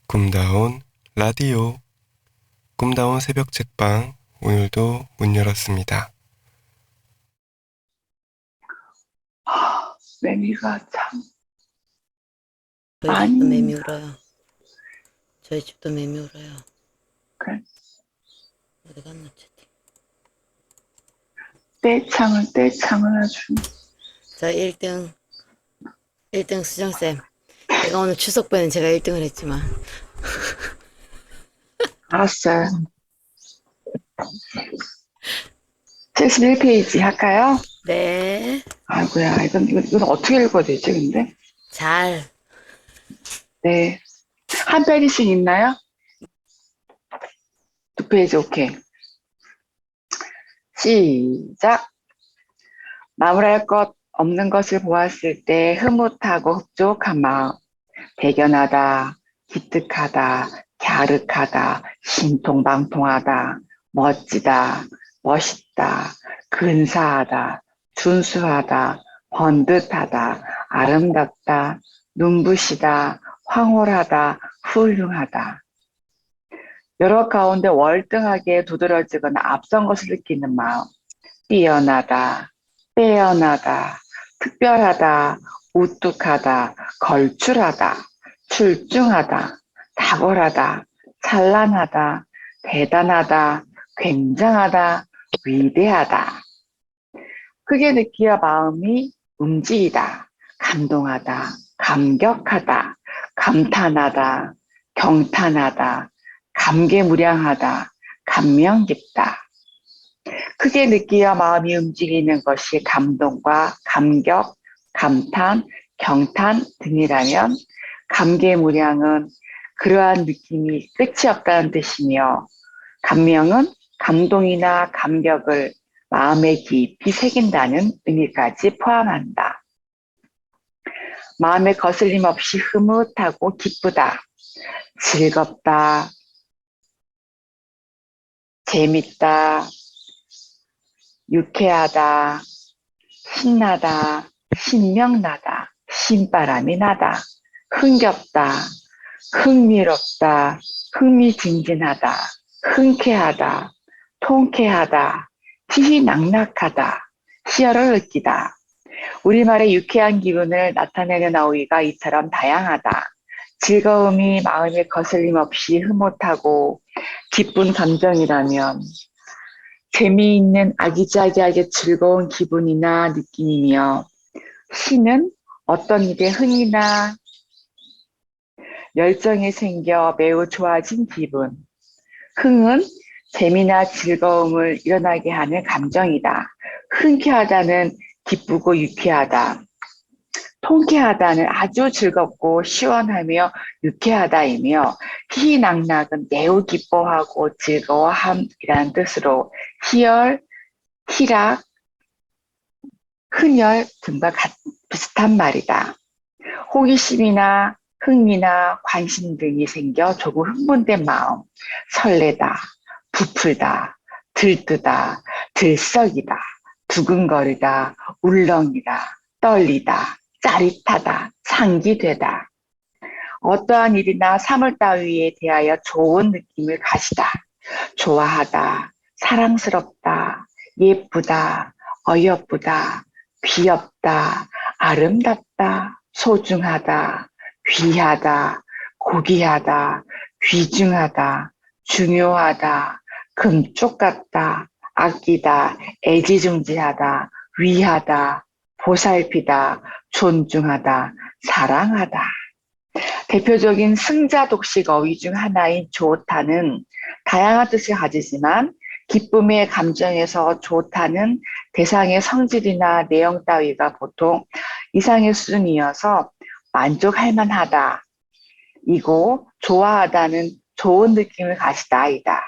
꿈다운 라디오, 꿈다운 새벽 책방, 오늘도 문 열었습니다. 매미가 참 저희 집도 많이 매미 울어요. 저희 집도 매미 울어요. 그래. 어디 갔나 채팅. 떼창을 아주. 저 1등 수정쌤. 제가 오늘 추석번엔 제가 1등을 했지만. 알았어요. 71페이지 할까요? 네. 아이고야, 이건 어떻게 읽어야 되지, 근데? 잘. 네. 한 페이지씩 있나요? 두 페이지, 오케이. 시작. 나무랄 것 없는 것을 보았을 때 흐뭇하고 흡족한 마음, 대견하다, 기특하다, 갸륵하다, 신통방통하다, 멋지다, 멋있다, 근사하다, 준수하다, 번듯하다, 아름답다, 눈부시다, 황홀하다, 훌륭하다. 여러 가운데 월등하게 두드러지거나 앞선 것을 느끼는 마음, 뛰어나다, 빼어나다, 특별하다, 우뚝하다, 걸출하다, 출중하다, 탁월하다, 찬란하다, 대단하다, 굉장하다, 위대하다. 크게 느끼어 마음이 움직이다, 감동하다, 감격하다, 감탄하다, 경탄하다, 감개무량하다, 감명 깊다. 크게 느끼어 마음이 움직이는 것이 감동과 감격, 감탄, 경탄 등이라면 감개무량은 그러한 느낌이 끝이 없다는 뜻이며 감명은 감동이나 감격을 마음에 깊이 새긴다는 의미까지 포함한다. 마음에 거슬림 없이 흐뭇하고 기쁘다, 즐겁다, 재밌다, 유쾌하다, 신나다, 신명나다, 신바람이 나다, 흥겹다, 흥미롭다, 흥미진진하다, 흔쾌하다, 통쾌하다, 희희낙낙하다, 희열을 느끼다. 우리말의 유쾌한 기분을 나타내는 어휘가 이처럼 다양하다. 즐거움이 마음에 거슬림 없이 흐뭇하고 기쁜 감정이라면 재미있는 아기자기하게 즐거운 기분이나 느낌이며 시는 어떤 일에 흥이나 열정이 생겨 매우 좋아진 기분. 흥은 재미나 즐거움을 일어나게 하는 감정이다. 흔쾌하다는 기쁘고 유쾌하다. 통쾌하다는 아주 즐겁고 시원하며 유쾌하다이며 희희낙낙은 매우 기뻐하고 즐거워함이라는 뜻으로 희열, 희락, 흥열 등과 비슷한 말이다. 호기심이나 흥미나 관심 등이 생겨 조금 흥분된 마음, 설레다, 부풀다, 들뜨다, 들썩이다, 두근거리다, 울렁이다, 떨리다, 짜릿하다, 상기되다. 어떠한 일이나 사물 따위에 대하여 좋은 느낌을 가지다, 좋아하다, 사랑스럽다, 예쁘다, 어여쁘다, 귀엽다, 아름답다, 소중하다, 귀하다, 고귀하다, 귀중하다, 중요하다, 금쪽 같다, 아끼다, 애지중지하다, 위하다, 보살피다, 존중하다, 사랑하다. 대표적인 승자 독식 어휘 중 하나인 좋다는 다양한 뜻을 가지지만 기쁨의 감정에서 좋다는 대상의 성질이나 내용 따위가 보통 이상의 수준이어서 만족할 만하다. 이고 좋아하다는 좋은 느낌을 가지다이다.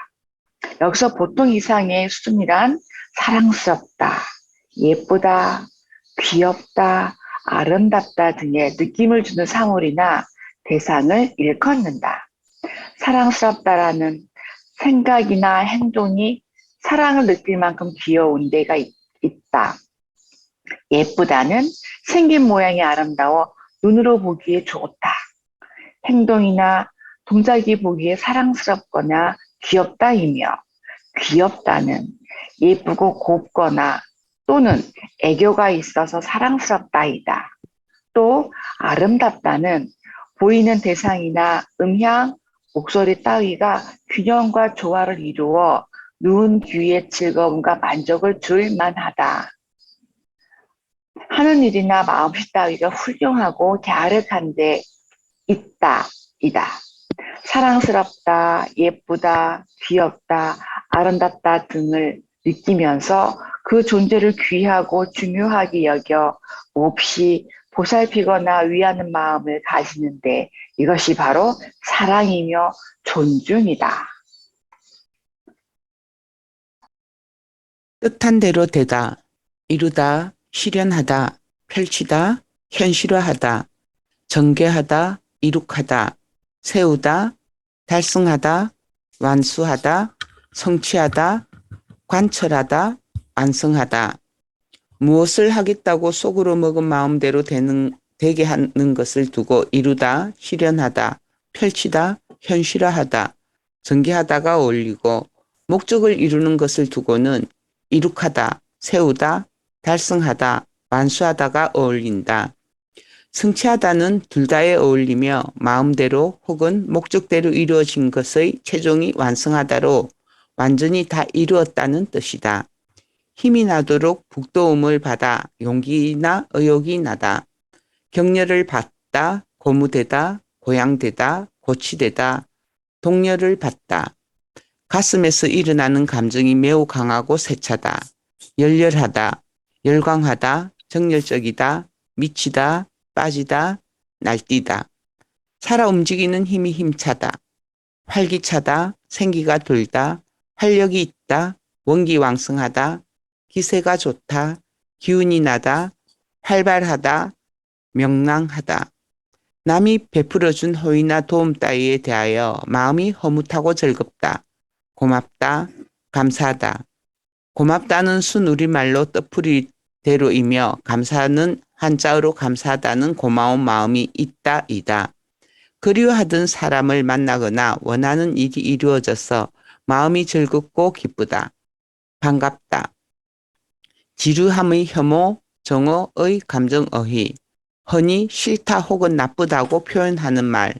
여기서 보통 이상의 수준이란 사랑스럽다, 예쁘다, 귀엽다, 아름답다 등의 느낌을 주는 사물이나 대상을 일컫는다. 사랑스럽다라는 생각이나 행동이 사랑을 느낄 만큼 귀여운 데가 있다. 예쁘다는 생긴 모양이 아름다워 눈으로 보기에 좋다. 행동이나 동작이 보기에 사랑스럽거나 귀엽다이며 귀엽다는 예쁘고 곱거나 또는 애교가 있어서 사랑스럽다이다. 또 아름답다는 보이는 대상이나 음향, 목소리 따위가 균형과 조화를 이루어 누운 귀의 즐거움과 만족을 줄 만하다. 하는 일이나 마음씨 따위가 훌륭하고 갸륵한데 있다, 이다. 사랑스럽다, 예쁘다, 귀엽다, 아름답다 등을 느끼면서 그 존재를 귀하고 중요하게 여겨 몹시 보살피거나 위하는 마음을 가지는데 이것이 바로 사랑이며 존중이다. 뜻한 대로 되다, 이루다, 실현하다, 펼치다, 현실화하다, 전개하다, 이룩하다, 세우다, 달성하다, 완수하다, 성취하다, 관철하다, 완성하다. 무엇을 하겠다고 속으로 먹은 마음대로 되게 하는 것을 두고 이루다, 실현하다, 펼치다, 현실화하다, 전개하다가 어울리고 목적을 이루는 것을 두고는 이룩하다, 세우다, 달성하다, 완수하다가 어울린다. 성취하다는 둘 다에 어울리며 마음대로 혹은 목적대로 이루어진 것의 최종이 완성하다로 완전히 다 이루었다는 뜻이다. 힘이 나도록 북돋움을 받아 용기나 의욕이 나다. 격려를 받다, 고무되다, 고양되다, 고치되다, 동료를 받다. 가슴에서 일어나는 감정이 매우 강하고 세차다. 열렬하다, 열광하다, 정열적이다, 미치다, 빠지다, 날뛰다. 살아 움직이는 힘이 힘차다. 활기차다, 생기가 돌다, 활력이 있다, 원기왕성하다, 기세가 좋다, 기운이 나다, 활발하다, 명랑하다. 남이 베풀어준 호의나 도움 따위에 대하여 마음이 허무하고 즐겁다. 고맙다, 감사하다. 고맙다는 순우리말로 뜻풀이대로이며 감사는 한자어로 감사하다는 고마운 마음이 있다, 이다. 그리워하던 사람을 만나거나 원하는 일이 이루어져서 마음이 즐겁고 기쁘다. 반갑다. 지루함의 혐오, 정오의 감정어휘, 흔히 싫다 혹은 나쁘다고 표현하는 말,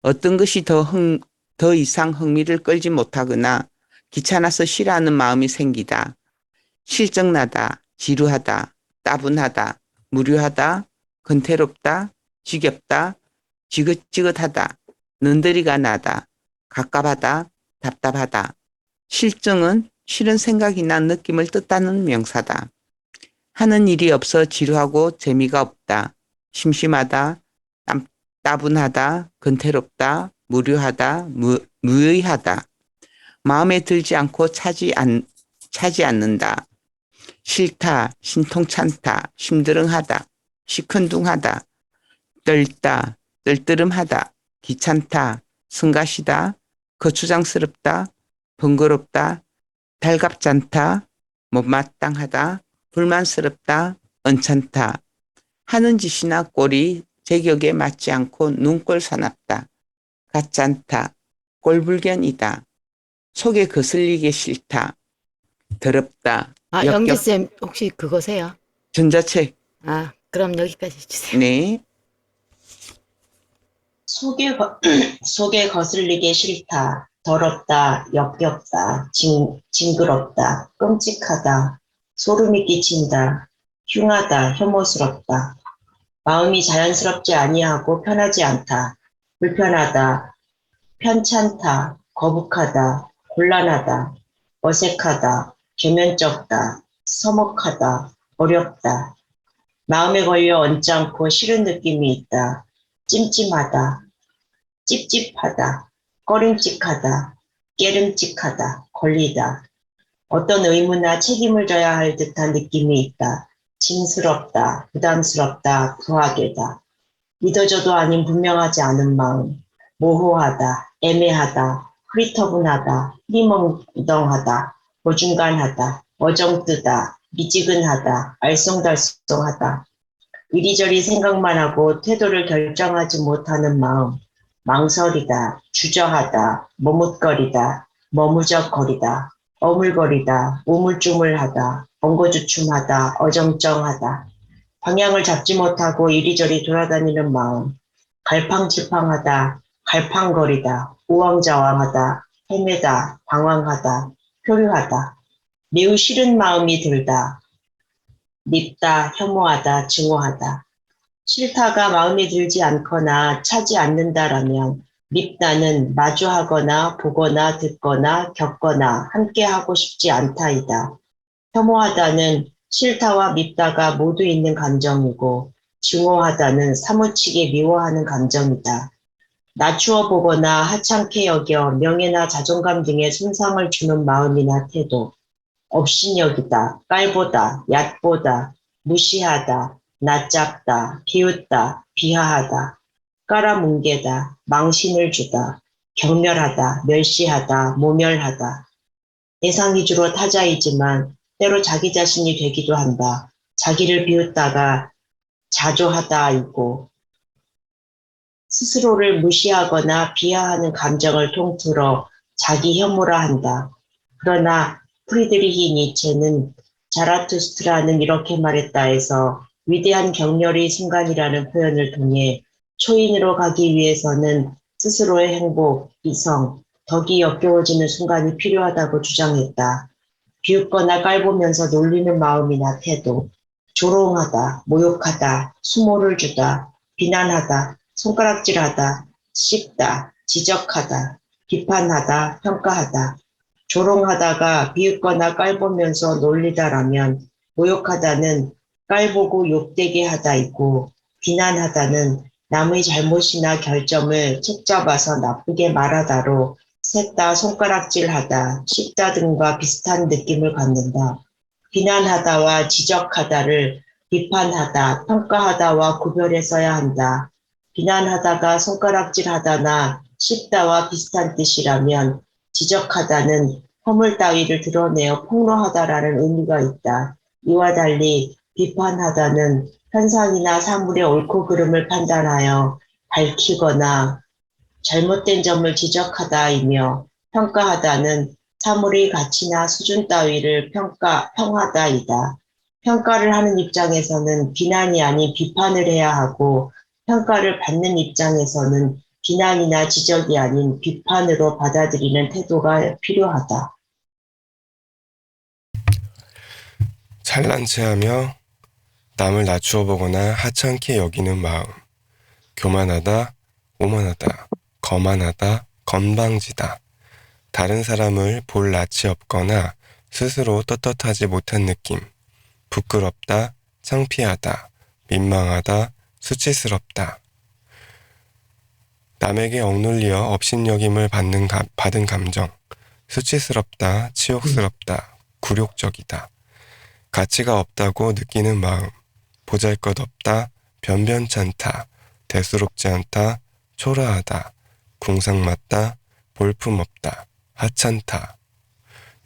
어떤 것이 더 이상 흥미를 끌지 못하거나 귀찮아서 싫어하는 마음이 생기다. 실증나다, 지루하다, 따분하다, 무료하다, 근태롭다, 지겹다, 지긋지긋하다, 는더리가 나다, 갑갑하다, 답답하다. 실증은 싫은 생각이나 느낌을 뜻하는 명사다. 하는 일이 없어 지루하고 재미가 없다. 심심하다, 따분하다, 근태롭다, 무료하다, 무의하다. 마음에 들지 않고 차지 않는다. 싫다, 신통찮다, 심드렁하다, 시큰둥하다, 떨다, 떨뜨름하다, 귀찮다, 성가시다, 거추장스럽다, 번거롭다, 달갑잖다, 못마땅하다, 불만스럽다, 언짢다. 하는 짓이나 꼴이 제격에 맞지 않고 눈꼴 사납다. 같잖다, 꼴불견이다. 속에 거슬리기 싫다. 더럽다. 아, 영기쌤, 혹시 그거세요? 전자책. 아, 그럼 여기까지 해주세요. 네. 속에 거슬리기 싫다. 더럽다, 역겹다, 징그럽다, 끔찍하다, 소름이 끼친다, 흉하다, 혐오스럽다. 마음이 자연스럽지 아니하고 편하지 않다. 불편하다, 편찮다, 거북하다, 곤란하다, 어색하다, 계면쩍다, 서먹하다, 어렵다. 마음에 걸려 언짢고 싫은 느낌이 있다. 찜찜하다, 찝찝하다, 꺼림칙하다, 깨름칙하다, 걸리다. 어떤 의무나 책임을 져야 할 듯한 느낌이 있다. 짐스럽다, 부담스럽다, 부하게다. 믿어져도 아닌 분명하지 않은 마음. 모호하다, 애매하다, 흐리터분하다, 흐리멍덩하다, 어중간하다, 어정뜨다, 미지근하다, 알쏭달쏭하다. 이리저리 생각만 하고 태도를 결정하지 못하는 마음. 망설이다, 주저하다, 머뭇거리다, 머무적거리다, 어물거리다, 우물쭈물하다, 엉거주춤하다, 어정쩡하다, 방향을 잡지 못하고 이리저리 돌아다니는 마음, 갈팡질팡하다, 갈팡거리다, 우왕좌왕하다, 헤매다, 방황하다, 표류하다, 매우 싫은 마음이 들다, 밉다, 혐오하다, 증오하다. 싫다가 마음에 들지 않거나 차지 않는다라면 밉다는 마주하거나 보거나 듣거나 겪거나 함께하고 싶지 않다이다. 혐오하다는 싫다와 밉다가 모두 있는 감정이고 증오하다는 사무치게 미워하는 감정이다. 낮추어 보거나 하찮게 여겨 명예나 자존감 등에 손상을 주는 마음이나 태도, 업신여기다, 깔보다, 얕보다, 무시하다, 낯잡다, 비웃다, 비하하다, 깔아뭉개다, 망신을 주다, 경멸하다, 멸시하다, 모멸하다. 대상 위주로 타자이지만 때로 자기 자신이 되기도 한다. 자기를 비웃다가 자조하다이고 스스로를 무시하거나 비하하는 감정을 통틀어 자기 혐오라 한다. 그러나 프리드리히 니체는 자라투스트라는 이렇게 말했다 해서 위대한 격렬의 순간이라는 표현을 통해 초인으로 가기 위해서는 스스로의 행복, 이성, 덕이 역겨워지는 순간이 필요하다고 주장했다. 비웃거나 깔보면서 놀리는 마음이나 태도, 조롱하다, 모욕하다, 수모를 주다, 비난하다, 손가락질하다, 씹다, 지적하다, 비판하다, 평가하다, 조롱하다가 비웃거나 깔보면서 놀리다라면 모욕하다는 깔보고 욕되게 하다이고 비난하다는 남의 잘못이나 결점을 책잡아서 나쁘게 말하다로 셋 다 손가락질하다, 씹다 등과 비슷한 느낌을 갖는다. 비난하다와 지적하다를 비판하다, 평가하다와 구별해 써야 한다. 비난하다가 손가락질하다나 씹다와 비슷한 뜻이라면 지적하다는 허물 따위를 드러내어 폭로하다라는 의미가 있다. 이와 달리 비판하다는 현상이나 사물의 옳고 그름을 판단하여 밝히거나 잘못된 점을 지적하다이며 평가하다는 사물의 가치나 수준 따위를 평하다이다. 평가를 하는 입장에서는 비난이 아닌 비판을 해야 하고 평가를 받는 입장에서는 비난이나 지적이 아닌 비판으로 받아들이는 태도가 필요하다. 잘난 체하며 남을 낮추어 보거나 하찮게 여기는 마음, 교만하다, 오만하다, 거만하다, 건방지다, 다른 사람을 볼 낯이 없거나 스스로 떳떳하지 못한 느낌, 부끄럽다, 창피하다, 민망하다, 수치스럽다, 남에게 억눌려 업신여김을 받은 감정, 수치스럽다, 치욕스럽다, 굴욕적이다, 가치가 없다고 느끼는 마음, 보잘것없다, 변변찮다, 대수롭지 않다, 초라하다, 궁상맞다, 볼품없다, 하찮다,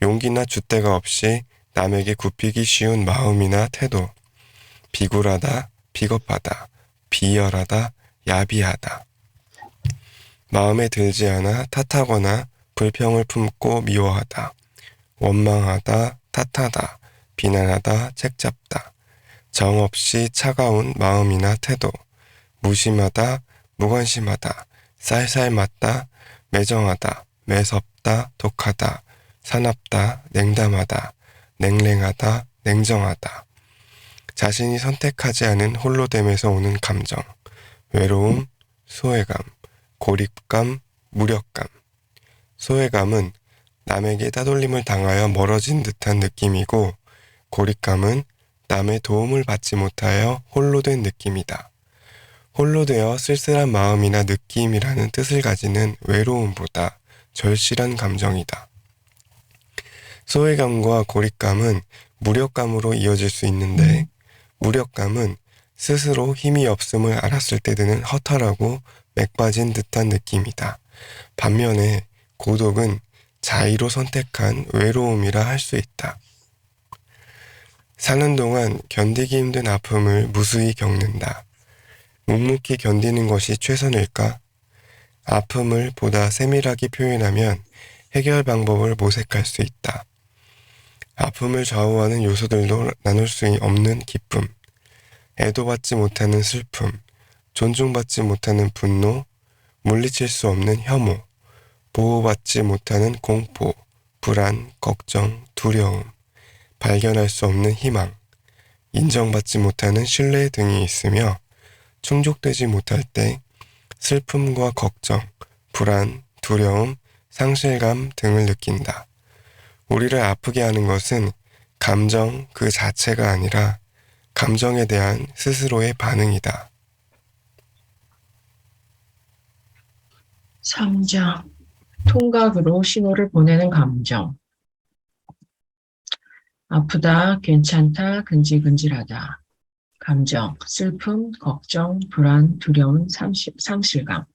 용기나 줏대가 없이 남에게 굽히기 쉬운 마음이나 태도, 비굴하다, 비겁하다, 비열하다, 야비하다, 마음에 들지 않아 탓하거나 불평을 품고 미워하다, 원망하다, 탓하다, 비난하다, 책잡다, 정없이 차가운 마음이나 태도, 무심하다, 무관심하다, 쌀쌀 맞다, 매정하다, 매섭다, 독하다, 사납다, 냉담하다, 냉랭하다, 냉정하다, 자신이 선택하지 않은 홀로됨에서 오는 감정, 외로움, 소외감, 고립감, 무력감. 소외감은 남에게 따돌림을 당하여 멀어진 듯한 느낌이고, 고립감은 남의 도움을 받지 못하여 홀로 된 느낌이다. 홀로 되어 쓸쓸한 마음이나 느낌이라는 뜻을 가지는 외로움보다 절실한 감정이다. 소외감과 고립감은 무력감으로 이어질 수 있는데, 무력감은 스스로 힘이 없음을 알았을 때 드는 허탈하고 맥 빠진 듯한 느낌이다. 반면에 고독은 자의로 선택한 외로움이라 할 수 있다. 사는 동안 견디기 힘든 아픔을 무수히 겪는다. 묵묵히 견디는 것이 최선일까? 아픔을 보다 세밀하게 표현하면 해결 방법을 모색할 수 있다. 아픔을 좌우하는 요소들도 나눌 수 없는 기쁨, 애도받지 못하는 슬픔, 존중받지 못하는 분노, 물리칠 수 없는 혐오, 보호받지 못하는 공포, 불안, 걱정, 두려움, 발견할 수 없는 희망, 인정받지 못하는 신뢰 등이 있으며 충족되지 못할 때 슬픔과 걱정, 불안, 두려움, 상실감 등을 느낀다. 우리를 아프게 하는 것은 감정 그 자체가 아니라 감정에 대한 스스로의 반응이다. 3장. 통각으로 신호를 보내는 감정. 아프다, 괜찮다, 근질근질하다. 감정, 슬픔, 걱정, 불안, 두려움, 상실감.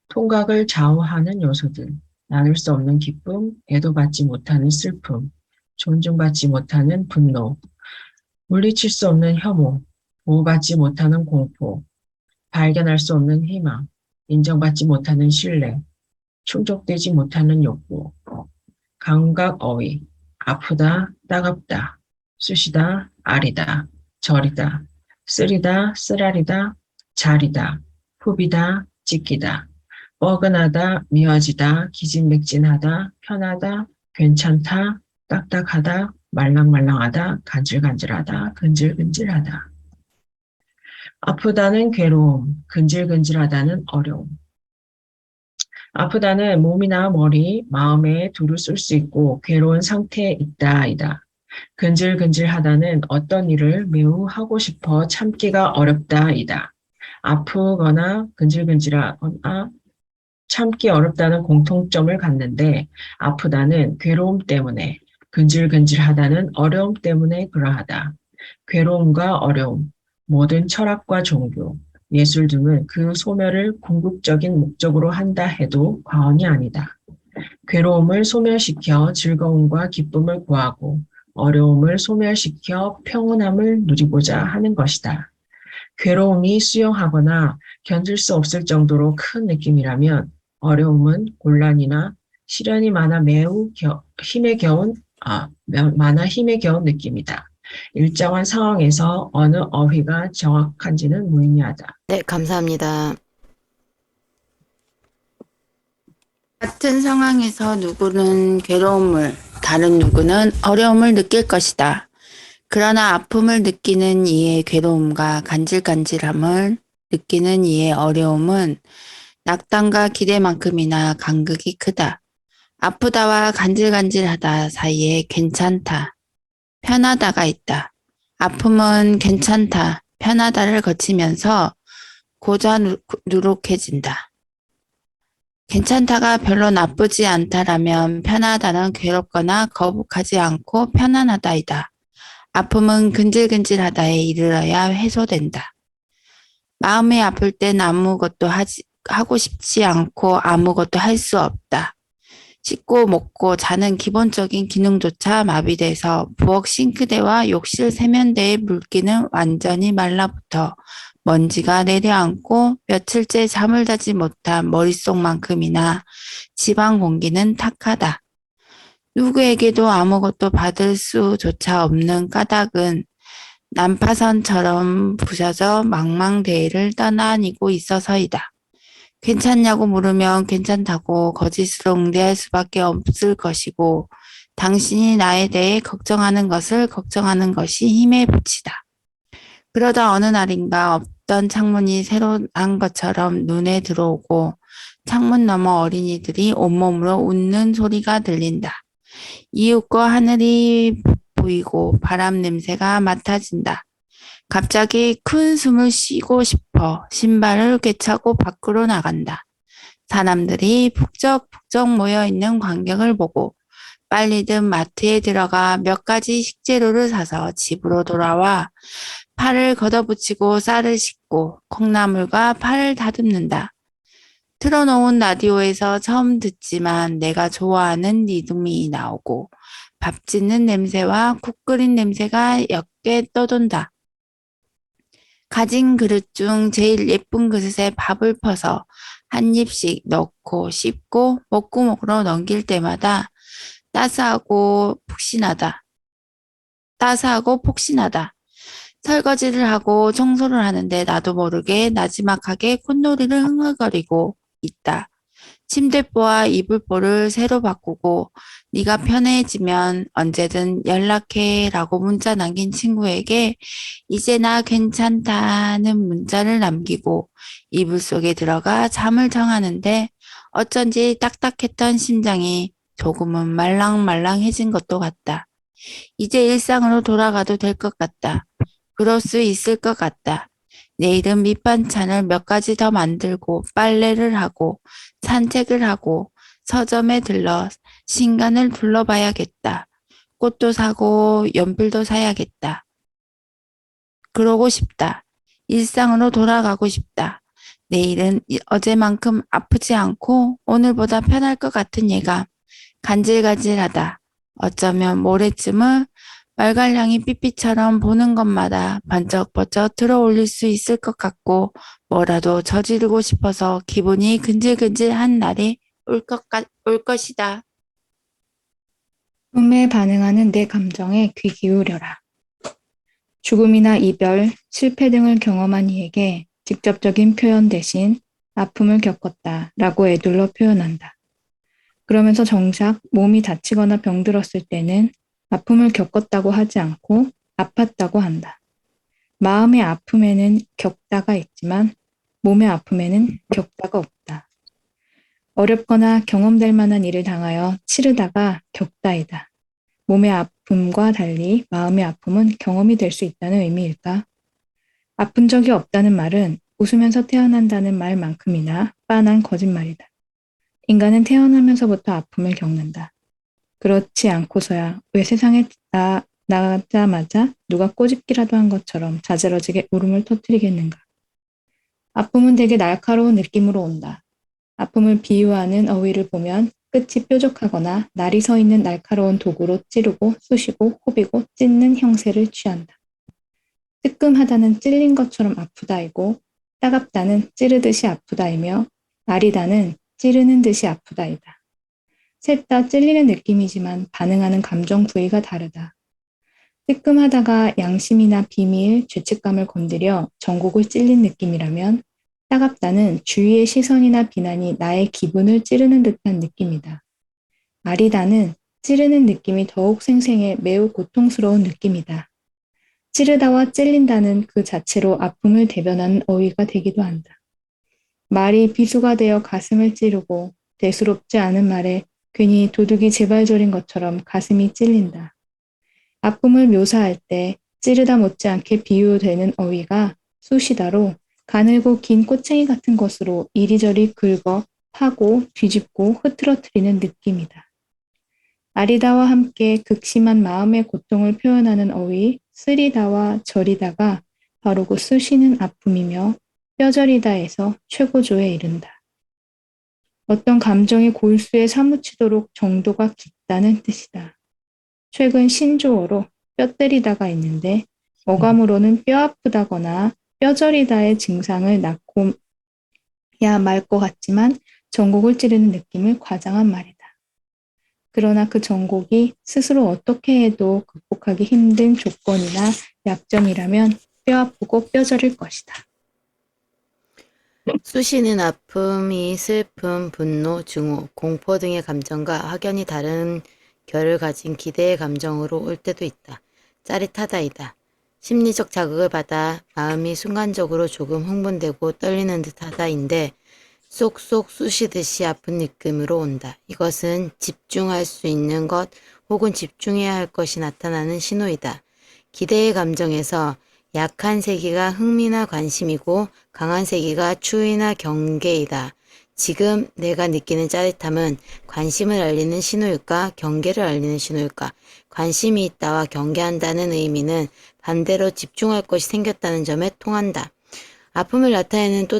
통각을 좌우하는 요소들. 나눌 수 없는 기쁨, 애도받지 못하는 슬픔, 존중받지 못하는 분노, 물리칠 수 없는 혐오, 보호받지 못하는 공포, 발견할 수 없는 희망, 인정받지 못하는 신뢰, 충족되지 못하는 욕구, 감각 어휘, 아프다, 따갑다, 쑤시다, 아리다, 저리다, 쓰리다, 쓰라리다, 자리다, 푸비다, 찢기다, 뻐근하다, 미어지다, 기진맥진하다, 편하다, 괜찮다, 딱딱하다, 말랑말랑하다, 간질간질하다, 근질근질하다. 아프다는 괴로움, 근질근질하다는 어려움. 아프다는 몸이나 머리, 마음에 두루 쓸 수 있고 괴로운 상태에 있다이다. 근질근질하다는 어떤 일을 매우 하고 싶어 참기가 어렵다이다. 아프거나 근질근질하거나 참기 어렵다는 공통점을 갖는데 아프다는 괴로움 때문에, 근질근질하다는 어려움 때문에 그러하다. 괴로움과 어려움, 모든 철학과 종교, 예술 등은 그 소멸을 궁극적인 목적으로 한다 해도 과언이 아니다. 괴로움을 소멸시켜 즐거움과 기쁨을 구하고 어려움을 소멸시켜 평온함을 누리고자 하는 것이다. 괴로움이 수용하거나 견딜 수 없을 정도로 큰 느낌이라면 어려움은 곤란이나 시련이 많아 힘에 겨운 느낌이다. 일정한 상황에서 어느 어휘가 정확한지는 무의미하다. 네, 감사합니다. 같은 상황에서 누구는 괴로움을, 다른 누구는 어려움을 느낄 것이다. 그러나 아픔을 느끼는 이의 괴로움과 간질간질함을 느끼는 이의 어려움은 낙담과 기대만큼이나 간극이 크다. 아프다와 간질간질하다 사이에 괜찮다, 편하다가 있다. 아픔은 괜찮다, 편하다를 거치면서 고자 누룩해진다. 괜찮다가 별로 나쁘지 않다라면 편하다는 괴롭거나 거북하지 않고 편안하다이다. 아픔은 근질근질하다에 이르러야 해소된다. 마음이 아플 땐 아무것도 하고 싶지 않고 아무것도 할 수 없다. 씻고 먹고 자는 기본적인 기능조차 마비돼서 부엌 싱크대와 욕실 세면대의 물기는 완전히 말라붙어 먼지가 내려앉고 며칠째 잠을 자지 못한 머릿속만큼이나 지방 공기는 탁하다. 누구에게도 아무것도 받을 수조차 없는 까닭은 난파선처럼 부셔져 망망대해를 떠다니고 있어서이다. 괜찮냐고 물으면 괜찮다고 거짓으로 응대할 수밖에 없을 것이고 당신이 나에 대해 걱정하는 것을 걱정하는 것이 힘의 붙이다. 그러다 어느 날인가 없던 창문이 새로 난 것처럼 눈에 들어오고 창문 너머 어린이들이 온몸으로 웃는 소리가 들린다. 이윽고 하늘이 보이고 바람 냄새가 맡아진다. 갑자기 큰 숨을 쉬고 싶어 신발을 꿰차고 밖으로 나간다. 사람들이 북적북적 모여있는 광경을 보고 빨리든 마트에 들어가 몇 가지 식재료를 사서 집으로 돌아와 팔을 걷어붙이고 쌀을 씻고 콩나물과 파를 다듬는다. 틀어놓은 라디오에서 처음 듣지만 내가 좋아하는 리듬이 나오고 밥 짓는 냄새와 국 끓인 냄새가 옅게 떠돈다. 가진 그릇 중 제일 예쁜 그릇에 밥을 퍼서 한 입씩 넣고 씹고 목구멍으로 넘길 때마다 따스하고 폭신하다. 설거지를 하고 청소를 하는데 나도 모르게 나지막하게 콧노리를 흥얼거리고 있다. 침대뽀와 이불뽀를 새로 바꾸고 네가 편해지면 언제든 연락해 라고 문자 남긴 친구에게 이제 나 괜찮다는 문자를 남기고 이불 속에 들어가 잠을 정하는데 어쩐지 딱딱했던 심장이 조금은 말랑말랑해진 것도 같다. 이제 일상으로 돌아가도 될 것 같다. 그럴 수 있을 것 같다. 내일은 밑반찬을 몇 가지 더 만들고 빨래를 하고 산책을 하고 서점에 들러 신간을 둘러봐야겠다. 꽃도 사고 연필도 사야겠다. 그러고 싶다. 일상으로 돌아가고 싶다. 내일은 어제만큼 아프지 않고 오늘보다 편할 것 같은 예감. 간질간질하다. 어쩌면 모레쯤은 말갈량이 삐삐처럼 보는 것마다 번쩍번쩍 들어올릴 수 있을 것 같고 뭐라도 저지르고 싶어서 기분이 근질근질한 날이 올 것이다. 꿈에 반응하는 내 감정에 귀 기울여라. 죽음이나 이별, 실패 등을 경험한 이에게 직접적인 표현 대신 아픔을 겪었다라고 애둘러 표현한다. 그러면서 정작 몸이 다치거나 병들었을 때는 아픔을 겪었다고 하지 않고 아팠다고 한다. 마음의 아픔에는 겪다가 있지만 몸의 아픔에는 겪다가 없다. 어렵거나 경험될 만한 일을 당하여 치르다가 겪다이다. 몸의 아픔과 달리 마음의 아픔은 경험이 될 수 있다는 의미일까? 아픈 적이 없다는 말은 웃으면서 태어난다는 말만큼이나 빤한 거짓말이다. 인간은 태어나면서부터 아픔을 겪는다. 그렇지 않고서야 왜 세상에 나자마자 누가 꼬집기라도 한 것처럼 자지러지게 울음을 터뜨리겠는가? 아픔은 되게 날카로운 느낌으로 온다. 아픔을 비유하는 어휘를 보면 끝이 뾰족하거나 날이 서 있는 날카로운 도구로 찌르고 쑤시고 호비고 찢는 형세를 취한다. 뜨끔하다는 찔린 것처럼 아프다이고 따갑다는 찌르듯이 아프다이며 아리다는 찌르는 듯이 아프다이다. 셋 다 찔리는 느낌이지만 반응하는 감정 부위가 다르다. 뜨끔하다가 양심이나 비밀, 죄책감을 건드려 전곡을 찔린 느낌이라면 따갑다는 주위의 시선이나 비난이 나의 기분을 찌르는 듯한 느낌이다. 아리다는 찌르는 느낌이 더욱 생생해 매우 고통스러운 느낌이다. 찌르다와 찔린다는 그 자체로 아픔을 대변하는 어휘가 되기도 한다. 말이 비수가 되어 가슴을 찌르고 대수롭지 않은 말에 괜히 도둑이 제발저린 것처럼 가슴이 찔린다. 아픔을 묘사할 때 찌르다 못지않게 비유되는 어휘가 쑤시다로 가늘고 긴 꼬챙이 같은 것으로 이리저리 긁어 파고 뒤집고 흐트러뜨리는 느낌이다. 아리다와 함께 극심한 마음의 고통을 표현하는 어휘 쓰리다와 저리다가 바로 그 쑤시는 아픔이며 뼈저리다에서 최고조에 이른다. 어떤 감정이 골수에 사무치도록 정도가 깊다는 뜻이다. 최근 신조어로 뼈 때리다가 있는데 어감으로는 뼈 아프다거나 뼈저리다의 증상을 낳고야 말 것 같지만 전곡을 찌르는 느낌을 과장한 말이다. 그러나 그 전곡이 스스로 어떻게 해도 극복하기 힘든 조건이나 약점이라면 뼈 아프고 뼈저릴 것이다. 쑤시는 아픔이 슬픔, 분노, 증오, 공포 등의 감정과 확연히 다른 결을 가진 기대의 감정으로 올 때도 있다. 짜릿하다이다. 심리적 자극을 받아 마음이 순간적으로 조금 흥분되고 떨리는 듯하다인데 쏙쏙 쑤시듯이 아픈 느낌으로 온다. 이것은 집중할 수 있는 것 혹은 집중해야 할 것이 나타나는 신호이다. 기대의 감정에서 약한 세기가 흥미나 관심이고 강한 세기가 추위나 경계이다. 지금 내가 느끼는 짜릿함은 관심을 알리는 신호일까? 경계를 알리는 신호일까? 관심이 있다와 경계한다는 의미는 반대로 집중할 것이 생겼다는 점에 통한다. 아픔을 나타내는 또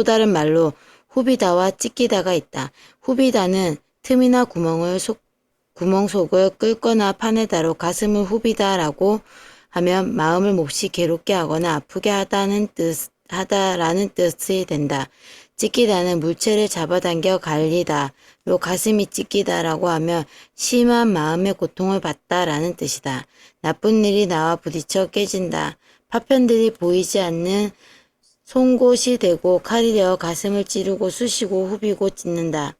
다른 말로 후비다와 찢기다가 있다. 후비다는 틈이나 구멍 속을 끓거나 파내다로 가슴을 후비다라고 하면 마음을 몹시 괴롭게 하거나 아프게 하다라는 뜻이 된다. 찢기다는 물체를 잡아당겨 갈리다로 가슴이 찢기다라고 하면 심한 마음의 고통을 받다라는 뜻이다. 나쁜 일이 나와 부딪혀 깨진다. 파편들이 보이지 않는 송곳이 되고 칼이 되어 가슴을 찌르고 쑤시고 후비고 찢는다.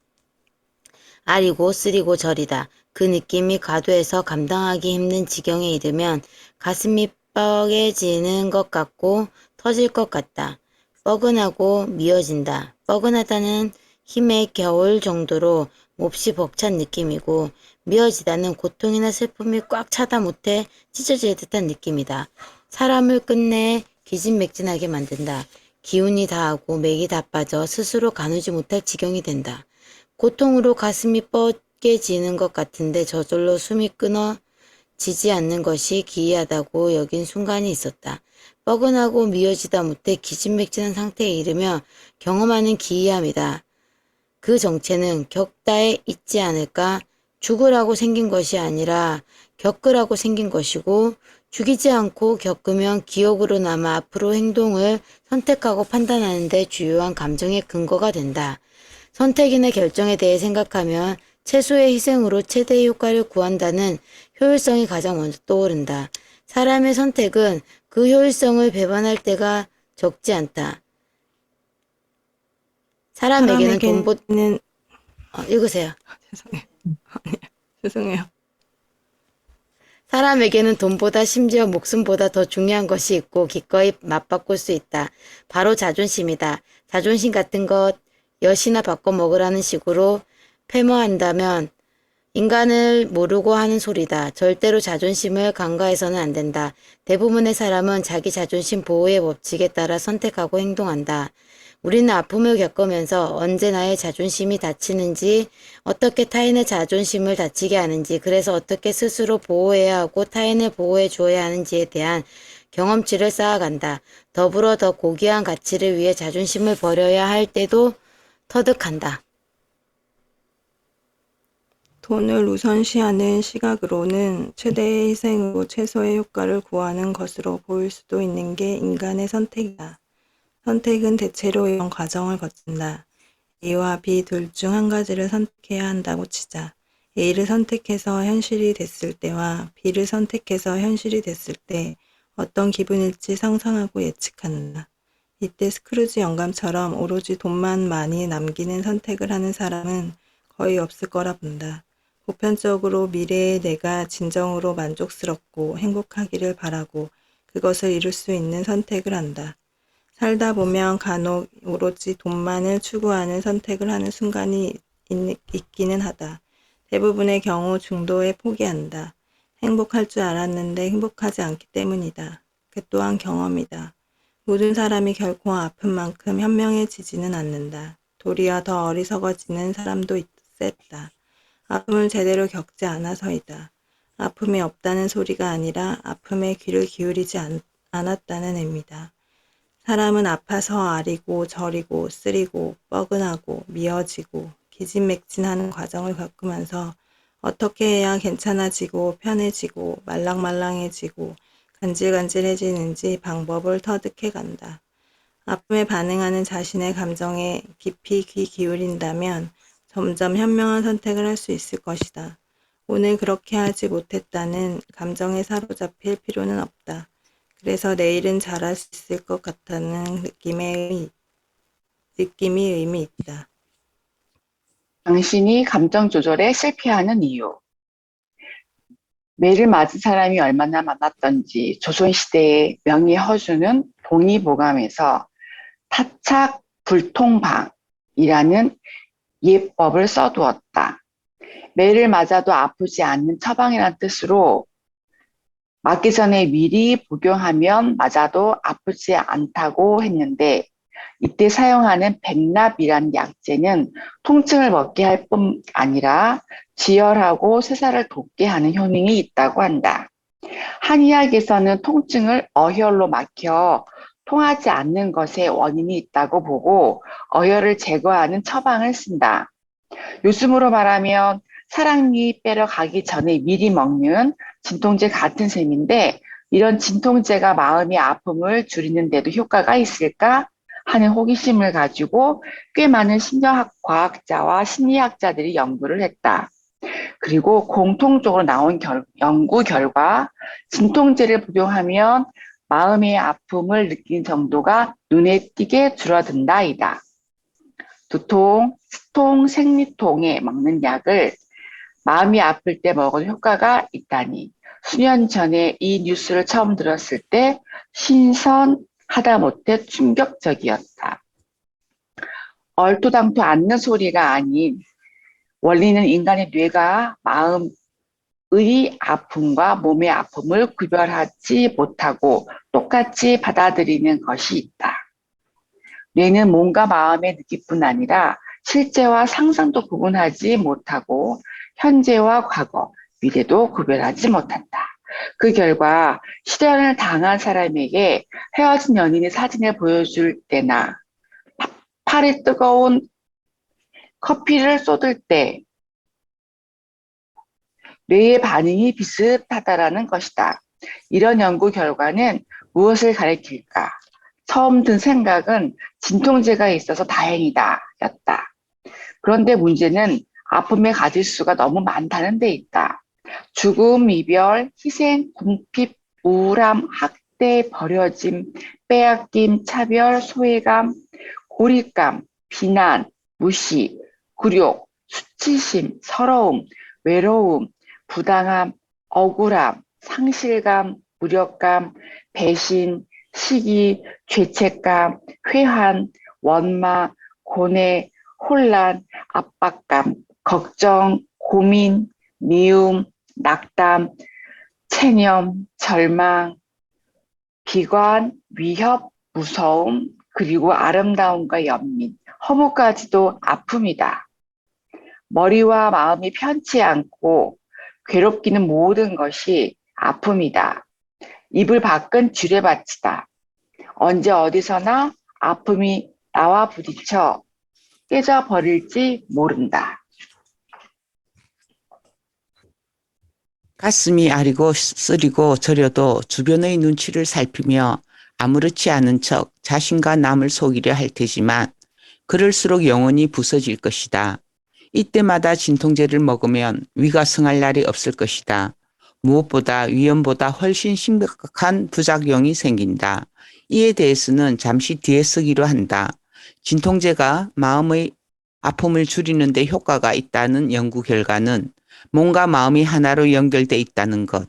아리고 쓰리고 저리다. 그 느낌이 과도해서 감당하기 힘든 지경에 이르면 가슴이 뻐개지는 것 같고 터질 것 같다. 뻐근하고 미어진다. 뻐근하다는 힘의 겨울 정도로 몹시 벅찬 느낌이고 미어지다는 고통이나 슬픔이 꽉 차다 못해 찢어질 듯한 느낌이다. 사람을 끝내 기진맥진하게 만든다. 기운이 다하고 맥이 다 빠져 스스로 가누지 못할 지경이 된다. 고통으로 가슴이 뻐개지는 것 같은데 저절로 숨이 끊어지지 않는 것이 기이하다고 여긴 순간이 있었다. 뻐근하고 미어지다 못해 기진맥진한 상태에 이르며 경험하는 기이함이다. 그 정체는 겪다에 있지 않을까? 죽으라고 생긴 것이 아니라 겪으라고 생긴 것이고 죽이지 않고 겪으면 기억으로 남아 앞으로 행동을 선택하고 판단하는 데 주요한 감정의 근거가 된다. 선택이나 결정에 대해 생각하면 최소의 희생으로 최대의 효과를 구한다는 효율성이 가장 먼저 떠오른다. 사람의 선택은 그 효율성을 배반할 때가 적지 않다. 사람에게는 돈보다 읽으세요. 죄송해요. 사람에게는 돈보다 심지어 목숨보다 더 중요한 것이 있고 기꺼이 맞바꿀 수 있다. 바로 자존심이다. 자존심 같은 것 엿이나 바꿔 먹으라는 식으로 패머한다면 인간을 모르고 하는 소리다. 절대로 자존심을 간과해서는 안 된다. 대부분의 사람은 자기 자존심 보호의 법칙에 따라 선택하고 행동한다. 우리는 아픔을 겪으면서 언제 나의 자존심이 다치는지, 어떻게 타인의 자존심을 다치게 하는지, 그래서 어떻게 스스로 보호해야 하고 타인을 보호해 주어야 하는지에 대한 경험치를 쌓아간다. 더불어 더 고귀한 가치를 위해 자존심을 버려야 할 때도 터득한다. 돈을 우선시하는 시각으로는 최대의 희생으로 최소의 효과를 구하는 것으로 보일 수도 있는 게 인간의 선택이다. 선택은 대체로 이런 과정을 거친다. A와 B 둘 중 한 가지를 선택해야 한다고 치자. A를 선택해서 현실이 됐을 때와 B를 선택해서 현실이 됐을 때 어떤 기분일지 상상하고 예측한다. 이때 스크루지 영감처럼 오로지 돈만 많이 남기는 선택을 하는 사람은 거의 없을 거라 본다. 보편적으로 미래의 내가 진정으로 만족스럽고 행복하기를 바라고 그것을 이룰 수 있는 선택을 한다. 살다 보면 간혹 오로지 돈만을 추구하는 선택을 하는 순간이 있기는 하다. 대부분의 경우 중도에 포기한다. 행복할 줄 알았는데 행복하지 않기 때문이다. 그 또한 경험이다. 모든 사람이 결코 아픈 만큼 현명해지지는 않는다. 도리어 더 어리석어지는 사람도 있었다. 아픔을 제대로 겪지 않아서이다. 아픔이 없다는 소리가 아니라 아픔에 귀를 기울이지 않았다는 의미다. 사람은 아파서 아리고 저리고 쓰리고 뻐근하고 미어지고 기진맥진하는 과정을 겪으면서 어떻게 해야 괜찮아지고 편해지고 말랑말랑해지고 간질간질해지는지 방법을 터득해 간다. 아픔에 반응하는 자신의 감정에 깊이 귀 기울인다면 점점 현명한 선택을 할 수 있을 것이다. 오늘 그렇게 하지 못했다는 감정에 사로잡힐 필요는 없다. 그래서 내일은 잘할 수 있을 것 같다는 느낌이 의미 있다. 당신이 감정 조절에 실패하는 이유. 매를 맞은 사람이 얼마나 많았던지 조선시대의 명예허수는 동의보감에서 타착 불통방이라는 예법을 써두었다. 매를 맞아도 아프지 않는 처방이라는 뜻으로 맞기 전에 미리 복용하면 맞아도 아프지 않다고 했는데 이때 사용하는 백납이라는 약재는 통증을 먹게 할 뿐 아니라 지혈하고 쇠사를 돋게 하는 효능이 있다고 한다. 한의학에서는 통증을 어혈로 막혀 통하지 않는 것에 원인이 있다고 보고 어혈을 제거하는 처방을 쓴다. 요즘으로 말하면 사랑니 빼러 가기 전에 미리 먹는 진통제 같은 셈인데 이런 진통제가 마음의 아픔을 줄이는 데도 효과가 있을까? 하는 호기심을 가지고 꽤 많은 심리학 과학자와 심리학자들이 연구를 했다. 그리고 공통적으로 나온 연구 결과, 진통제를 복용하면 마음의 아픔을 느낀 정도가 눈에 띄게 줄어든다이다. 두통, 스통, 생리통에 먹는 약을 마음이 아플 때 먹은 효과가 있다니 수년 전에 이 뉴스를 처음 들었을 때 신선하다 못해 충격적이었다. 얼토당토 않는 소리가 아닌 원리는 인간의 뇌가 마음의 아픔과 몸의 아픔을 구별하지 못하고 똑같이 받아들이는 것이 있다. 뇌는 몸과 마음의 느낌뿐 아니라 실제와 상상도 구분하지 못하고 현재와 과거, 미래도 구별하지 못한다. 그 결과 실연을 당한 사람에게 헤어진 연인의 사진을 보여줄 때나 팔이 뜨거운 커피를 쏟을 때 뇌의 반응이 비슷하다라는 것이다. 이런 연구 결과는 무엇을 가리킬까? 처음 든 생각은 진통제가 있어서 다행이다 였다. 그런데 문제는 아픔의 가지수가 너무 많다는 데 있다. 죽음, 이별, 희생, 궁핍, 우울함, 학대, 버려짐, 빼앗김, 차별, 소외감, 고립감, 비난, 무시, 굴욕, 수치심, 서러움, 외로움, 부당함, 억울함, 상실감, 무력감, 배신, 시기, 죄책감, 회한, 원망, 고뇌, 혼란, 압박감, 걱정, 고민, 미움, 낙담, 체념, 절망, 비관, 위협, 무서움, 그리고 아름다움과 연민, 허무까지도 아픔이다. 머리와 마음이 편치 않고 괴롭기는 모든 것이 아픔이다. 입을 밖은 주례밭이다. 언제 어디서나 아픔이 나와 부딪혀 깨져버릴지 모른다. 가슴이 아리고 쓰리고 저려도 주변의 눈치를 살피며 아무렇지 않은 척 자신과 남을 속이려 할 테지만 그럴수록 영혼이 부서질 것이다. 이때마다 진통제를 먹으면 위가 성할 날이 없을 것이다. 무엇보다 위험보다 훨씬 심각한 부작용이 생긴다. 이에 대해서는 잠시 뒤에 쓰기로 한다. 진통제가 마음의 아픔을 줄이는 데 효과가 있다는 연구 결과는 몸과 마음이 하나로 연결돼 있다는 것.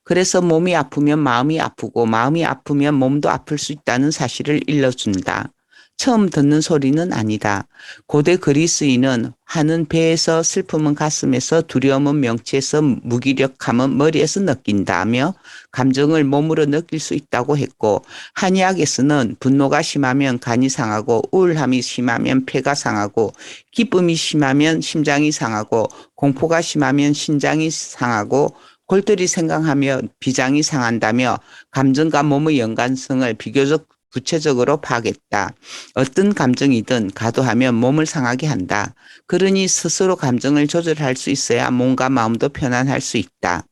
그래서 몸이 아프면 마음이 아프고 마음이 아프면 몸도 아플 수 있다는 사실을 일러준다. 처음 듣는 소리는 아니다. 고대 그리스인은 화는 배에서 슬픔은 가슴에서 두려움은 명치에서 무기력함은 머리에서 느낀다며 감정을 몸으로 느낄 수 있다고 했고 한의학에서는 분노가 심하면 간이 상하고 우울함이 심하면 폐가 상하고 기쁨이 심하면 심장이 상하고 공포가 심하면 신장이 상하고 골똘히 생각하며 비장이 상한다며 감정과 몸의 연관성을 비교적 구체적으로 파악했다. 어떤 감정이든 과도하면 몸을 상하게 한다. 그러니 스스로 감정을 조절할 수 있어야 몸과 마음도 편안할 수 있다.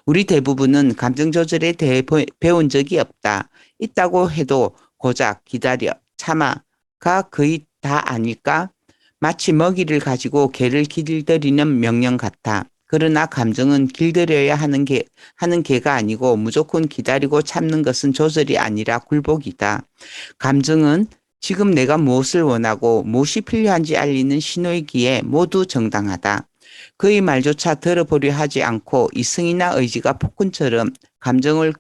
우리 대부분은 감정 조절에 대해 배운 적이 없다. 있다고 해도 고작 기다려, 참아가 거의 다 아닐까? 마치 먹이를 가지고 개를 길들이는 명령 같아. 그러나 감정은 길들여야 하는 개가 아니고 무조건 기다리고 참는 것은 조절이 아니라 굴복이다. 감정은 지금 내가 무엇을 원하고 무엇이 필요한지 알리는 신호이기에 모두 정당하다. 그의 말조차 들어보려 하지 않고 이성이나 의지가 폭군처럼 감정을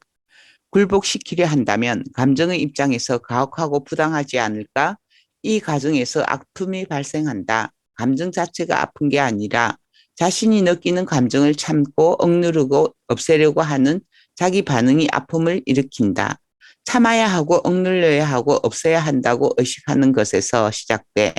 굴복시키려 한다면 감정의 입장에서 가혹하고 부당하지 않을까? 이 과정에서 아픔이 발생한다. 감정 자체가 아픈 게 아니라 자신이 느끼는 감정을 참고 억누르고 없애려고 하는 자기 반응이 아픔을 일으킨다. 참아야 하고 억눌러야 하고 없애야 한다고 의식하는 것에서 시작돼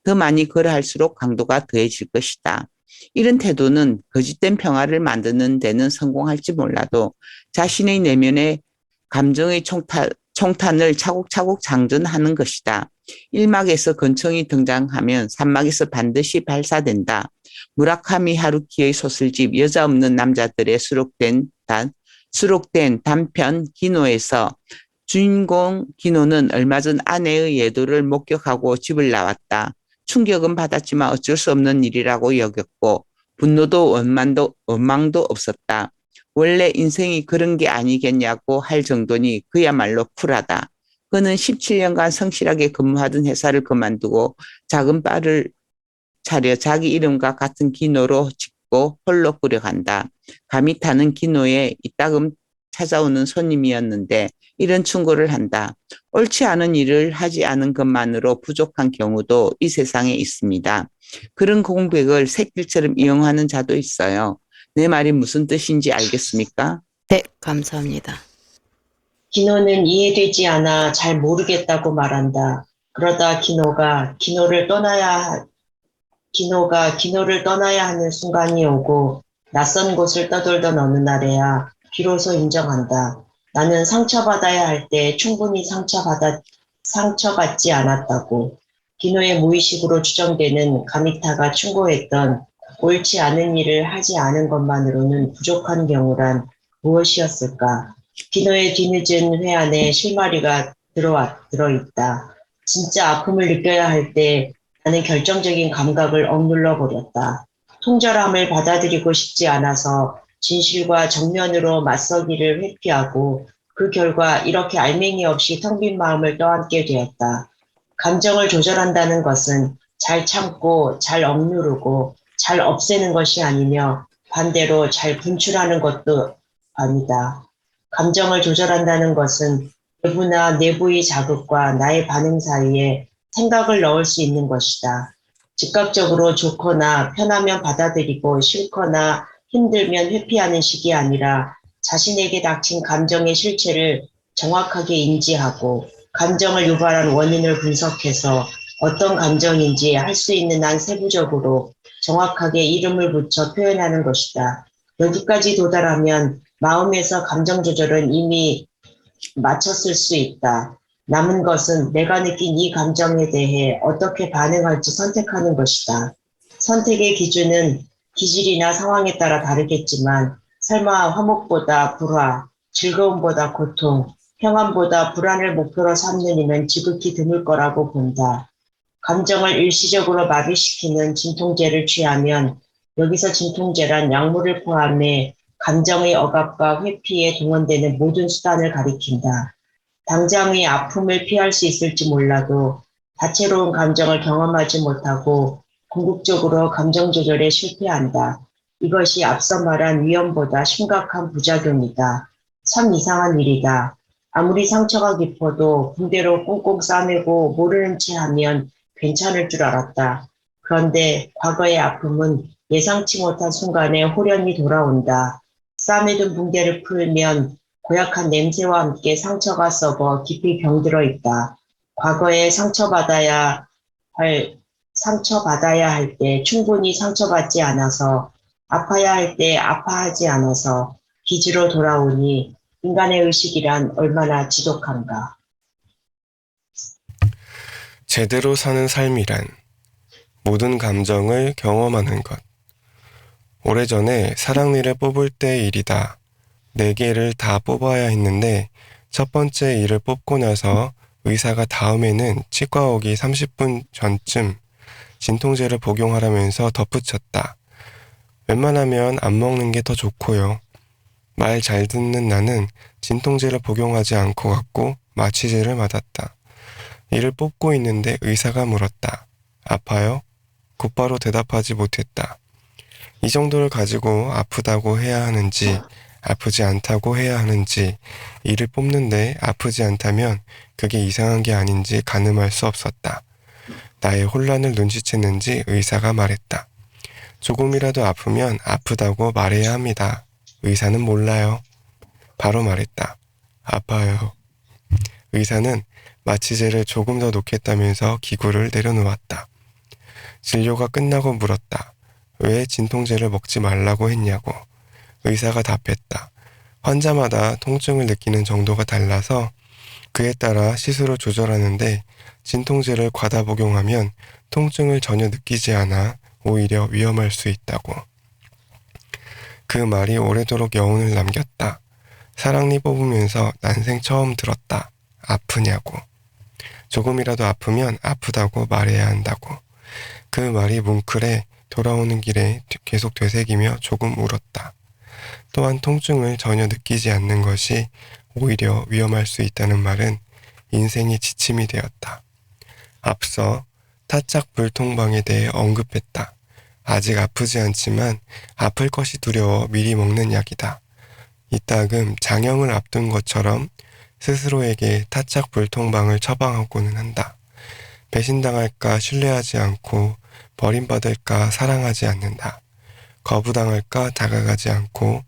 더 많이 그러할수록 강도가 더해질 것이다. 이런 태도는 거짓된 평화를 만드는 데는 성공할지 몰라도 자신의 내면의 감정의 총탄을 차곡차곡 장전하는 것이다. 1막에서 권총이 등장하면 3막에서 반드시 발사된다. 무라카미 하루키의 소설집 여자 없는 남자들에 수록된 단편 기노에서 주인공 기노는 얼마 전 아내의 예도를 목격하고 집을 나왔다. 충격은 받았지만 어쩔 수 없는 일이라고 여겼고 분노도 원망도 없었다. 원래 인생이 그런 게 아니겠냐고 할 정도니 그야말로 쿨하다. 그는 17년간 성실하게 근무하던 회사를 그만두고 작은 바를 차려 자기 이름과 같은 기노로 짓고 홀로 꾸려간다. 감이 타는 기노에 이따금 찾아오는 손님이었는데 이런 충고를 한다. 옳지 않은 일을 하지 않은 것만으로 부족한 경우도 이 세상에 있습니다. 그런 공백을 새길처럼 이용하는 자도 있어요. 내 말이 무슨 뜻인지 알겠습니까? 네, 감사합니다. 기노는 이해되지 않아 잘 모르겠다고 말한다. 그러다 기노가 기노를 떠나야 하는 순간이 오고 낯선 곳을 떠돌던 어느 날에야 비로소 인정한다. 나는 상처받아야 할 때 충분히 상처받지 않았다고. 기노의 무의식으로 추정되는 가미타가 충고했던 옳지 않은 일을 하지 않은 것만으로는 부족한 경우란 무엇이었을까? 기노의 뒤늦은 회한에 실마리가 들어있다. 진짜 아픔을 느껴야 할 때 나는 결정적인 감각을 억눌러 버렸다. 통절함을 받아들이고 싶지 않아서 진실과 정면으로 맞서기를 회피하고 그 결과 이렇게 알맹이 없이 텅 빈 마음을 떠안게 되었다. 감정을 조절한다는 것은 잘 참고 잘 억누르고 잘 없애는 것이 아니며 반대로 잘 분출하는 것도 아니다. 감정을 조절한다는 것은 외부나 내부의 자극과 나의 반응 사이에 생각을 넣을 수 있는 것이다. 즉각적으로 좋거나 편하면 받아들이고 싫거나 힘들면 회피하는 식이 아니라 자신에게 닥친 감정의 실체를 정확하게 인지하고 감정을 유발한 원인을 분석해서 어떤 감정인지 할 수 있는 한 세부적으로 정확하게 이름을 붙여 표현하는 것이다. 여기까지 도달하면 마음에서 감정 조절은 이미 마쳤을 수 있다. 남은 것은 내가 느낀 이 감정에 대해 어떻게 반응할지 선택하는 것이다. 선택의 기준은 기질이나 상황에 따라 다르겠지만 설마 화목보다 불화, 즐거움보다 고통, 평안보다 불안을 목표로 삼는 이는 지극히 드물 거라고 본다. 감정을 일시적으로 마비시키는 진통제를 취하면 여기서 진통제란 약물을 포함해 감정의 억압과 회피에 동원되는 모든 수단을 가리킨다. 당장의 아픔을 피할 수 있을지 몰라도 다채로운 감정을 경험하지 못하고 궁극적으로 감정 조절에 실패한다. 이것이 앞서 말한 위험보다 심각한 부작용이다. 참 이상한 일이다. 아무리 상처가 깊어도 붕대로 꽁꽁 싸매고 모르는 채 하면 괜찮을 줄 알았다. 그런데 과거의 아픔은 예상치 못한 순간에 홀연히 돌아온다. 싸매둔 붕대를 풀면 고약한 냄새와 함께 상처가 썩어 깊이 병들어 있다. 과거에 상처받아야 할 때 충분히 상처받지 않아서 아파야 할 때 아파하지 않아서 기지로 돌아오니 인간의 의식이란 얼마나 지독한가. 제대로 사는 삶이란 모든 감정을 경험하는 것. 오래전에 사랑니를 뽑을 때의 일이다. 4개를 다 뽑아야 했는데 첫 번째 일을 뽑고 나서 의사가 다음에는 치과 오기 30분 전쯤 진통제를 복용하라면서 덧붙였다. 웬만하면 안 먹는 게 더 좋고요. 말 잘 듣는 나는 진통제를 복용하지 않고 갔고 마취제를 맞았다. 이를 뽑고 있는데 의사가 물었다. 아파요? 곧바로 대답하지 못했다. 이 정도를 가지고 아프다고 해야 하는지 아프지 않다고 해야 하는지 이를 뽑는데 아프지 않다면 그게 이상한 게 아닌지 가늠할 수 없었다. 나의 혼란을 눈치챘는지 의사가 말했다. 조금이라도 아프면 아프다고 말해야 합니다. 의사는 몰라요. 바로 말했다. 아파요. 의사는 마취제를 조금 더 놓겠다면서 기구를 내려놓았다. 진료가 끝나고 물었다. 왜 진통제를 먹지 말라고 했냐고. 의사가 답했다. 환자마다 통증을 느끼는 정도가 달라서 그에 따라 시스로 조절하는데 진통제를 과다 복용하면 통증을 전혀 느끼지 않아 오히려 위험할 수 있다고. 그 말이 오래도록 여운을 남겼다. 사랑니 뽑으면서 난생 처음 들었다. 아프냐고. 조금이라도 아프면 아프다고 말해야 한다고. 그 말이 뭉클해 돌아오는 길에 계속 되새기며 조금 울었다. 또한 통증을 전혀 느끼지 않는 것이 오히려 위험할 수 있다는 말은 인생의 지침이 되었다. 앞서 타짝 불통방에 대해 언급했다. 아직 아프지 않지만 아플 것이 두려워 미리 먹는 약이다. 이따금 장영을 앞둔 것처럼 스스로에게 타짝 불통방을 처방하고는 한다. 배신당할까 신뢰하지 않고 버림받을까 사랑하지 않는다. 거부당할까 다가가지 않고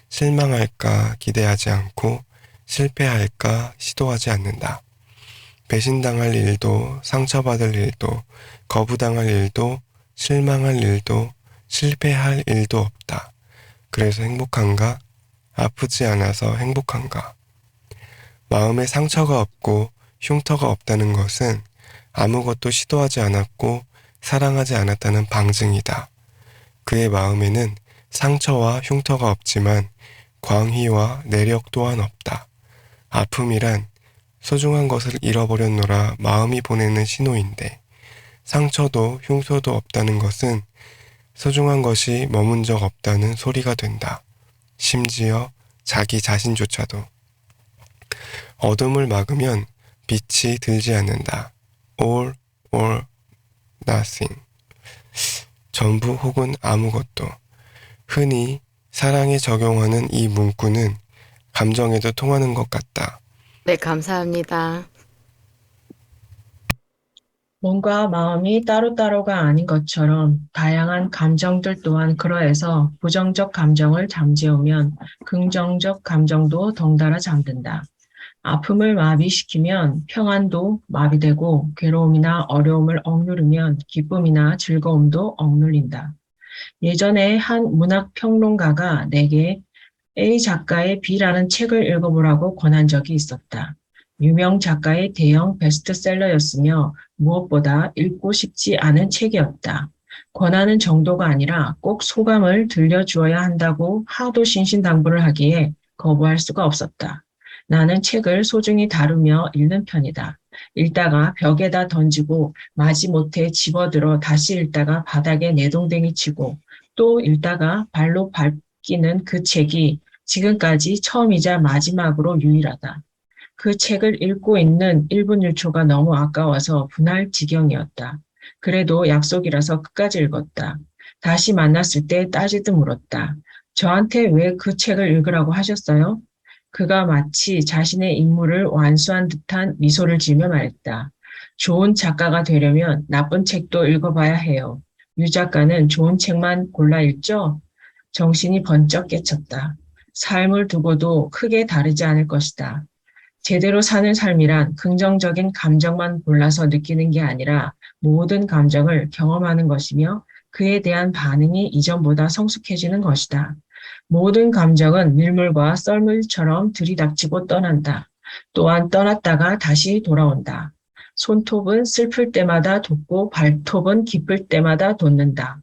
실망할까 기대하지 않고 실패할까 시도하지 않는다. 배신당할 일도 상처받을 일도 거부당할 일도 실망할 일도 실패할 일도 없다. 그래서 행복한가? 아프지 않아서 행복한가? 마음에 상처가 없고 흉터가 없다는 것은 아무것도 시도하지 않았고 사랑하지 않았다는 방증이다. 그의 마음에는 상처와 흉터가 없지만 광희와 내력 또한 없다. 아픔이란 소중한 것을 잃어버렸노라 마음이 보내는 신호인데 상처도 흉터도 없다는 것은 소중한 것이 머문 적 없다는 소리가 된다. 심지어 자기 자신조차도. 어둠을 막으면 빛이 들지 않는다. All or nothing. 전부 혹은 아무것도. 흔히 사랑에 적용하는 이 문구는 감정에도 통하는 것 같다. 네, 감사합니다. 몸과 마음이 따로따로가 아닌 것처럼 다양한 감정들 또한 그러해서 부정적 감정을 잠재우면 긍정적 감정도 덩달아 잠든다. 아픔을 마비시키면 평안도 마비되고 괴로움이나 어려움을 억누르면 기쁨이나 즐거움도 억눌린다. 예전에 한 문학평론가가 내게 A 작가의 B라는 책을 읽어보라고 권한 적이 있었다. 유명 작가의 대형 베스트셀러였으며 무엇보다 읽고 싶지 않은 책이었다. 권하는 정도가 아니라 꼭 소감을 들려주어야 한다고 하도 신신당부를 하기에 거부할 수가 없었다. 나는 책을 소중히 다루며 읽는 편이다. 읽다가 벽에다 던지고 마지못해 집어들어 다시 읽다가 바닥에 내동댕이 치고 또 읽다가 발로 밟기는 그 책이 지금까지 처음이자 마지막으로 유일하다. 그 책을 읽고 있는 1분 1초가 너무 아까워서 분할 지경이었다. 그래도 약속이라서 끝까지 읽었다. 다시 만났을 때 따지듯 물었다. 저한테 왜 그 책을 읽으라고 하셨어요? 그가 마치 자신의 임무를 완수한 듯한 미소를 지으며 말했다. 좋은 작가가 되려면 나쁜 책도 읽어봐야 해요. 유 작가는 좋은 책만 골라 읽죠? 정신이 번쩍 깨쳤다. 삶을 두고도 크게 다르지 않을 것이다. 제대로 사는 삶이란 긍정적인 감정만 골라서 느끼는 게 아니라 모든 감정을 경험하는 것이며 그에 대한 반응이 이전보다 성숙해지는 것이다. 모든 감정은 밀물과 썰물처럼 들이닥치고 떠난다. 또한 떠났다가 다시 돌아온다. 손톱은 슬플 때마다 돋고 발톱은 기쁠 때마다 돋는다.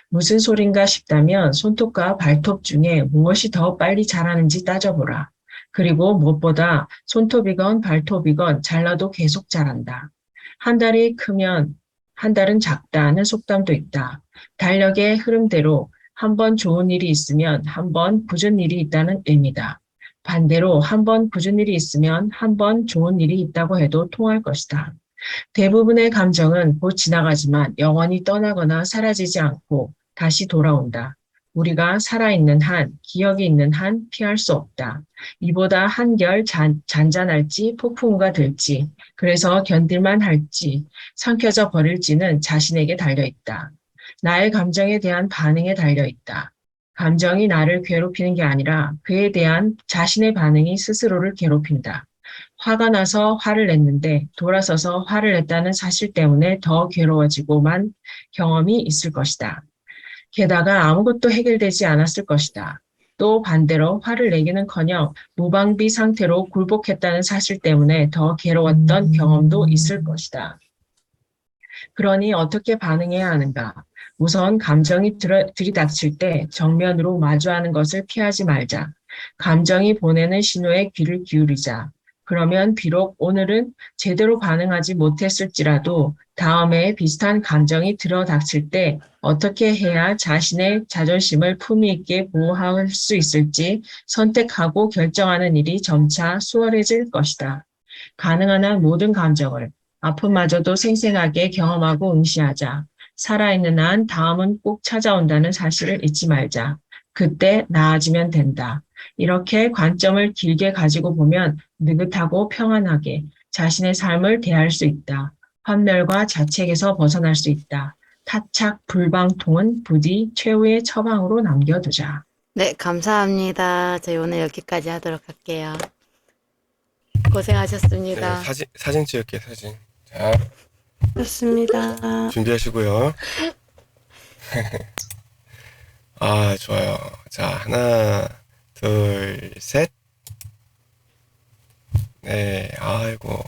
무슨 소린가 싶다면 손톱과 발톱 중에 무엇이 더 빨리 자라는지 따져보라. 그리고 무엇보다 손톱이건 발톱이건 잘라도 계속 자란다. 한 달이 크면 한 달은 작다는 속담도 있다. 달력의 흐름대로 한 번 좋은 일이 있으면 한 번 굳은 일이 있다는 의미다. 반대로 한 번 굳은 일이 있으면 한 번 좋은 일이 있다고 해도 통할 것이다. 대부분의 감정은 곧 지나가지만 영원히 떠나거나 사라지지 않고 다시 돌아온다. 우리가 살아있는 한, 기억이 있는 한 피할 수 없다. 이보다 한결 잔잔할지 폭풍우가 될지, 그래서 견딜만 할지, 삼켜져 버릴지는 자신에게 달려있다. 나의 감정에 대한 반응에 달려있다. 감정이 나를 괴롭히는 게 아니라 그에 대한 자신의 반응이 스스로를 괴롭힌다. 화가 나서 화를 냈는데 돌아서서 화를 냈다는 사실 때문에 더 괴로워지고만 경험이 있을 것이다. 게다가 아무것도 해결되지 않았을 것이다. 또 반대로 화를 내기는커녕 무방비 상태로 굴복했다는 사실 때문에 더 괴로웠던 경험도 있을 것이다. 그러니 어떻게 반응해야 하는가? 우선 감정이 들이닥칠 때 정면으로 마주하는 것을 피하지 말자. 감정이 보내는 신호에 귀를 기울이자. 그러면 비록 오늘은 제대로 반응하지 못했을지라도 다음에 비슷한 감정이 들어닥칠 때 어떻게 해야 자신의 자존심을 품위 있게 보호할 수 있을지 선택하고 결정하는 일이 점차 수월해질 것이다. 가능한 한 모든 감정을 아픔마저도 생생하게 경험하고 응시하자. 살아있는 한 다음은 꼭 찾아온다는 사실을 잊지 말자. 그때 나아지면 된다. 이렇게 관점을 길게 가지고 보면 느긋하고 평안하게 자신의 삶을 대할 수 있다. 환멸과 자책에서 벗어날 수 있다. 타착, 불방통은 부디 최후의 처방으로 남겨두자. 네, 감사합니다. 저희 오늘 여기까지 하도록 할게요. 고생하셨습니다. 네, 사진 찍을게요, 사진. 자, 좋습니다. 준비하시고요. 아, 좋아요. 자, 하나, 둘, 셋. 네, 아이고,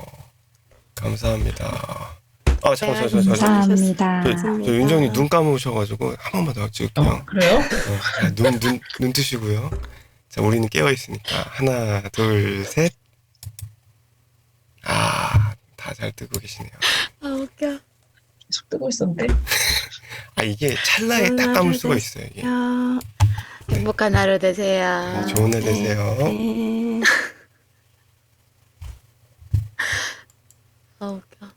감사합니다. 아, 잠깐, 감사합니다. 저 윤정님 눈 감으셔가지고 한 번만 더 찍을게요. 그래요? 눈 뜨시고요. 자, 우리는 깨어있으니까. 하나, 둘, 셋. 아, 다 잘 뜨고 계시네요. 아, 웃겨. 계속 뜨고 있었는데. 아, 이게 찰나에 딱 감을 수가 있어요, 이게. 야, 행복한 하루 되세요. 좋은 날 되세요. 네. 아, 웃겨.